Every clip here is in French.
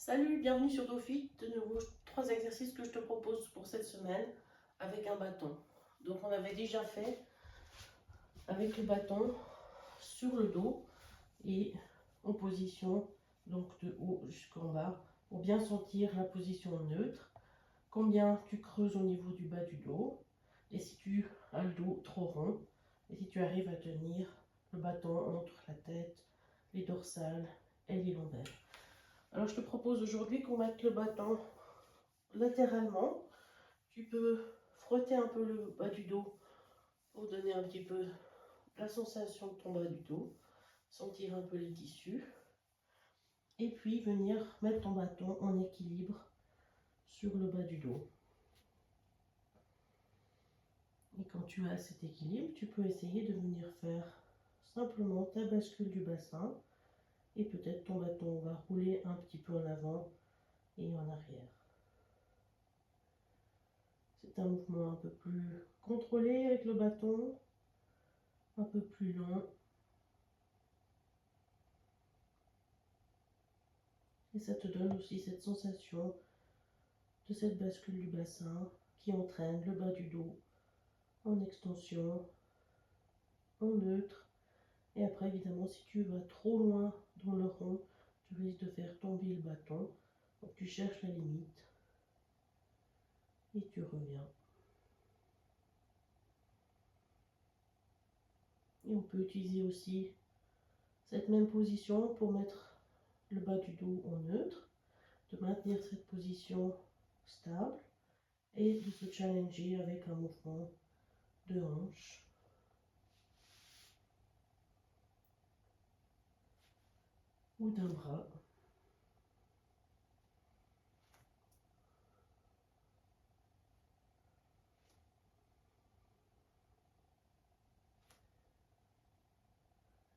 Salut, bienvenue sur DoFit. De nouveau, 3 exercices que je te propose pour cette semaine avec un bâton. Donc on avait déjà fait avec le bâton sur le dos et en position donc de haut jusqu'en bas pour bien sentir la position neutre, combien tu creuses au niveau du bas du dos et si tu as le dos trop rond et si tu arrives à tenir le bâton entre la tête, les dorsales et les lombaires. Alors je te propose aujourd'hui qu'on mette le bâton latéralement. Tu peux frotter un peu le bas du dos pour donner un petit peu la sensation de ton bas du dos, sentir un peu les tissus. Et puis venir mettre ton bâton en équilibre sur le bas du dos. Et quand tu as cet équilibre, tu peux essayer de venir faire simplement ta bascule du bassin. Et peut-être ton bâton va rouler un petit peu en avant et en arrière. C'est un mouvement un peu plus contrôlé avec le bâton, un peu plus long. Et ça te donne aussi cette sensation de cette bascule du bassin qui entraîne le bas du dos en extension, en neutre. Et après, évidemment, si tu vas trop loin dans le rond, tu risques de faire tomber le bâton. Donc tu cherches la limite et tu reviens. Et on peut utiliser aussi cette même position pour mettre le bas du dos en neutre, de maintenir cette position stable et de se challenger avec un mouvement de hanche ou d'un bras.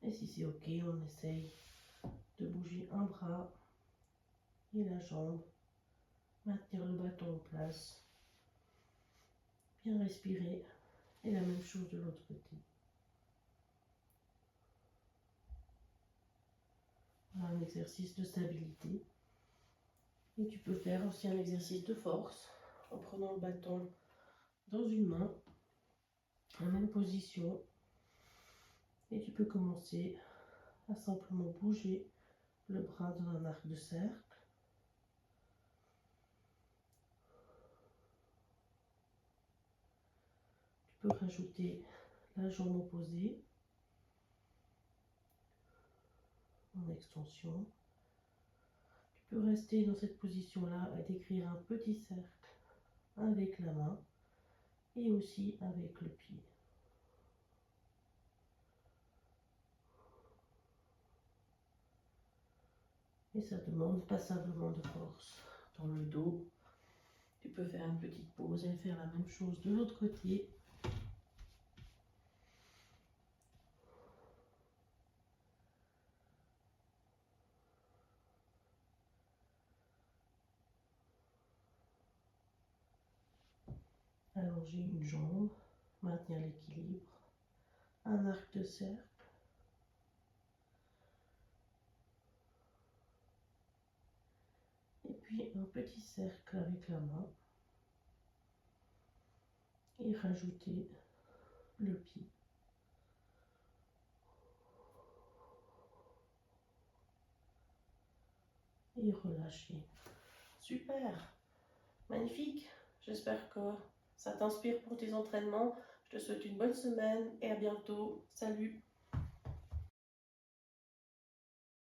Et si c'est ok, on essaye de bouger un bras et la jambe, maintenir le bâton en place, bien respirer et la même chose de l'autre côté. Voilà un exercice de stabilité. Et tu peux faire aussi un exercice de force en prenant le bâton dans une main, la même position. Et tu peux commencer à simplement bouger le bras dans un arc de cercle. Tu peux rajouter la jambe opposée en extension. Tu peux rester dans cette position-là et décrire un petit cercle avec la main et aussi avec le pied. Et ça demande passablement de force dans le dos. Tu peux faire une petite pause et faire la même chose de l'autre côté. Allonger une jambe, maintenir l'équilibre, un arc de cercle. Et puis un petit cercle avec la main. Et rajouter le pied. Et relâcher. Super, magnifique. J'espère que ça t'inspire pour tes entraînements. Je te souhaite une bonne semaine et à bientôt. Salut!